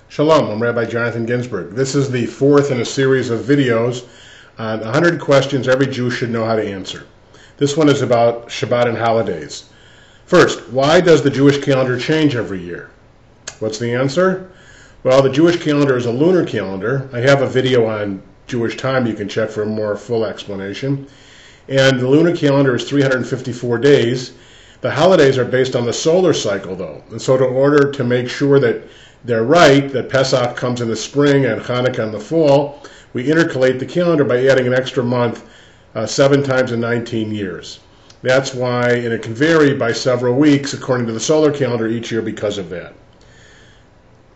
Shalom, I'm Rabbi Jonathan Ginsburg. This is the fourth in a series of videos on 100 questions every Jew should know how to answer. This one is about Shabbat and holidays. First, why does the Jewish calendar change every year? What's the answer? Well, the Jewish calendar is a lunar calendar. I have a video on Jewish time you can check for a more full explanation. And the lunar calendar is 354 days. The holidays are based on the solar cycle, though. And so in order to make sure that they're right, that Pesach comes in the spring and Hanukkah in the fall, we intercalate the calendar by adding an extra month 7 times in 19 years. That's why, and it can vary by several weeks according to the solar calendar each year because of that.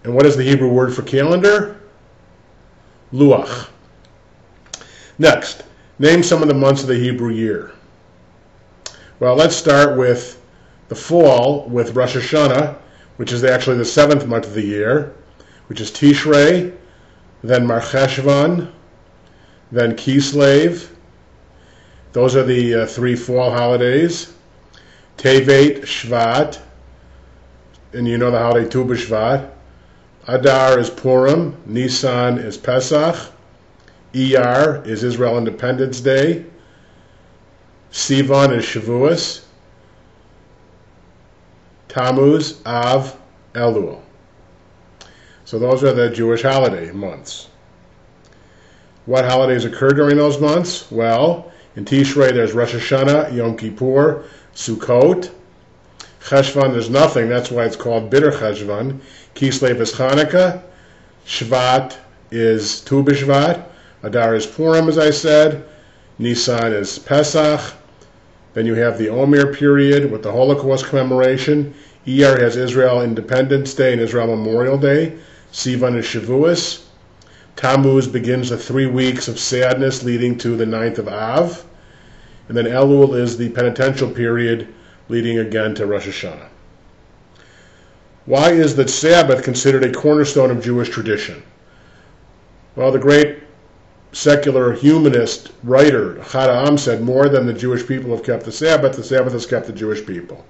And what is the Hebrew word for calendar? Luach. Next, name some of the months of the Hebrew year. Well, let's start with the fall with Rosh Hashanah, which is actually the 7th month of the year, which is Tishrei, then Mar Cheshvan, then Kislev. Those are the 3 fall holidays. Tevet, Shvat, and you know the holiday Tu B'Shvat. Adar is Purim, Nisan is Pesach, Iyar is Israel Independence Day, Sivan is Shavuos, Tammuz, Av, Elul. So those are the Jewish holiday months. What holidays occur during those months? Well, in Tishrei there's Rosh Hashanah, Yom Kippur, Sukkot. Cheshvan there's nothing, that's why it's called Bitter Cheshvan. Kislev is Hanukkah. Shvat is Tu B'Shvat. Adar is Purim, as I said. Nisan is Pesach. Then you have the Omer period with the Holocaust commemoration. Iyar has Israel Independence Day and Israel Memorial Day. Sivan is Shavuos. Tammuz begins the 3 weeks of sadness leading to the 9th of Av. And then Elul is the penitential period leading again to Rosh Hashanah. Why is the Sabbath considered a cornerstone of Jewish tradition? Well, the great secular humanist writer Chada'am said, more than the Jewish people have kept the Sabbath has kept the Jewish people.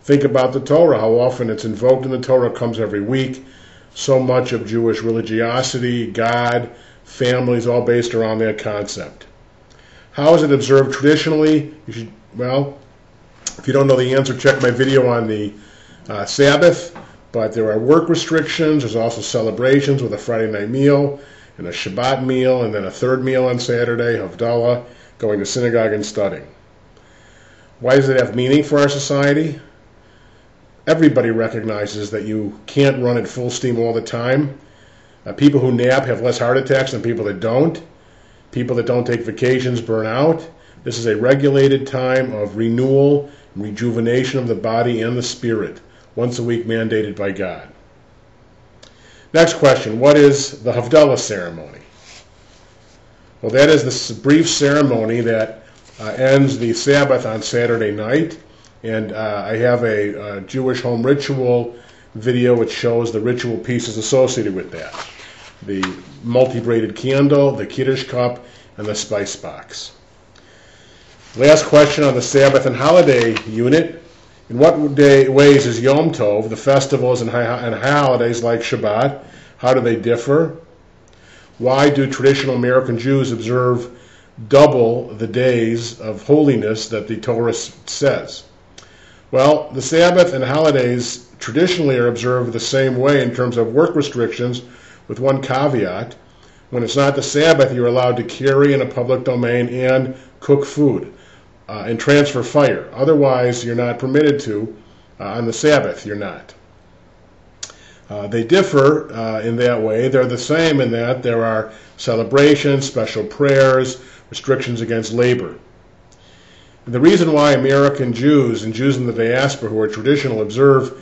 Think about the Torah, how often it's invoked in the Torah, comes every week. So much of Jewish religiosity, God, families, all based around that concept. How is it observed traditionally? Well, if you don't know the answer, check my video on the Sabbath, but there are work restrictions. There's also celebrations with a Friday night meal and a Shabbat meal, and then a third meal on Saturday, Havdalah, going to synagogue and studying. Why does it have meaning for our society? Everybody recognizes that you can't run at full steam all the time. People who nap have less heart attacks than people that don't. People that don't take vacations burn out. This is a regulated time of renewal and rejuvenation of the body and the spirit, once a week mandated by God. Next question, what is the Havdalah ceremony? Well, that is this brief ceremony that ends the Sabbath on Saturday night, and I have a Jewish home ritual video which shows the ritual pieces associated with that. The multi-braided candle, the Kiddush cup, and the spice box. Last question on the Sabbath and holiday unit. In what ways is Yom Tov, the festivals and holidays like Shabbat, how do they differ? Why do traditional American Jews observe double the days of holiness that the Torah says? Well, the Sabbath and holidays traditionally are observed the same way in terms of work restrictions, with one caveat. When it's not the Sabbath, you're allowed to carry in a public domain and cook food and transfer fire. Otherwise, you're not permitted to. On the Sabbath, you're not. They differ in that way. They're the same in that there are celebrations, special prayers, restrictions against labor. And the reason why American Jews and Jews in the diaspora who are traditional observe,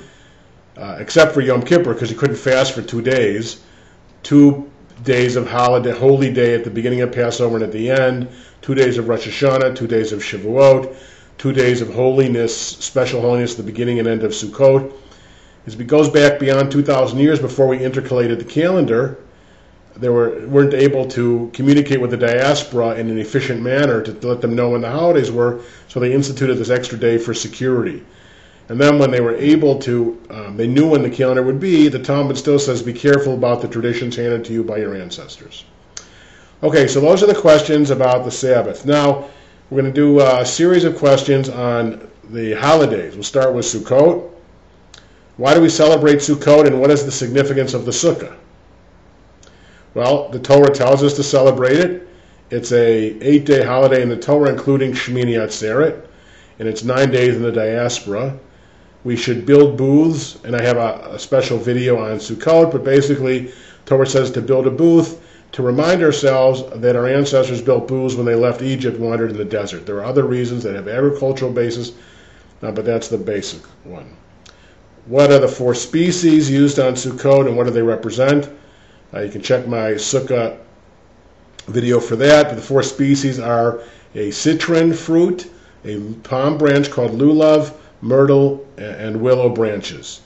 except for Yom Kippur, because you couldn't fast for 2 days, 2 days of holiday, holy day at the beginning of Passover and at the end, 2 days of Rosh Hashanah, 2 days of Shavuot, 2 days of holiness, special holiness at the beginning and end of Sukkot. It goes back beyond 2,000 years before we intercalated the calendar. They weren't able to communicate with the diaspora in an efficient manner to let them know when the holidays were, so they instituted this extra day for security. And then when they were able to, they knew when the calendar would be, the Talmud still says, be careful about the traditions handed to you by your ancestors. Okay, so those are the questions about the Sabbath. Now, we're going to do a series of questions on the holidays. We'll start with Sukkot. Why do we celebrate Sukkot, and what is the significance of the Sukkah? Well, the Torah tells us to celebrate it. It's a 8-day holiday in the Torah, including Shmini Atzeret, and it's 9 days in the diaspora. We should build booths, and I have a special video on Sukkot, but basically, Torah says to build a booth to remind ourselves that our ancestors built booths when they left Egypt and wandered in the desert. There are other reasons that have agricultural basis, but that's the basic one. What are the 4 species used on Sukkot, and what do they represent? You can check my Sukkah video for that. But the 4 species are a citron fruit, a palm branch called lulav, myrtle, and willow branches.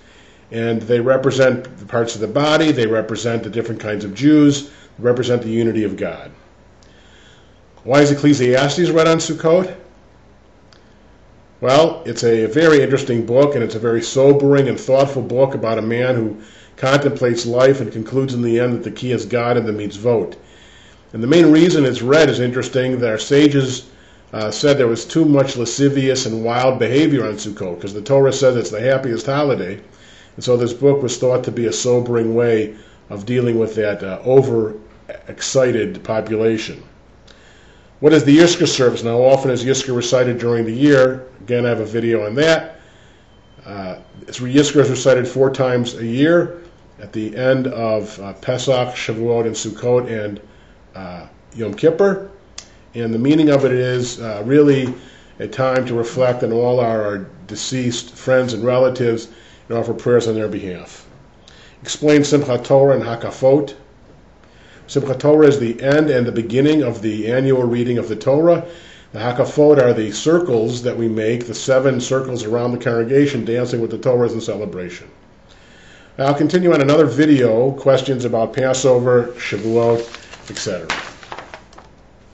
And they represent the parts of the body, they represent the different kinds of Jews, they represent the unity of God. Why is Ecclesiastes read on Sukkot? Well, it's a very interesting book, and it's a very sobering and thoughtful book about a man who contemplates life and concludes in the end that the key is God and the mitzvot. And the main reason it's read is interesting. That our sages said there was too much lascivious and wild behavior on Sukkot, because the Torah says it's the happiest holiday. And so this book was thought to be a sobering way of dealing with that overexcited population. What is the Yizkor service? Now, how often is Yizkor recited during the year? Again, I have a video on that. Yizkor is recited 4 times a year at the end of Pesach, Shavuot, and Sukkot, and Yom Kippur. And the meaning of it is really a time to reflect on all our deceased friends and relatives and offer prayers on their behalf. Explain Simchat Torah and Hakafot. Simchat Torah is the end and the beginning of the annual reading of the Torah. The Hakafot are the circles that we make, the 7 circles around the congregation dancing with the Torahs in celebration. I'll continue on another video, questions about Passover, Shavuot, etc.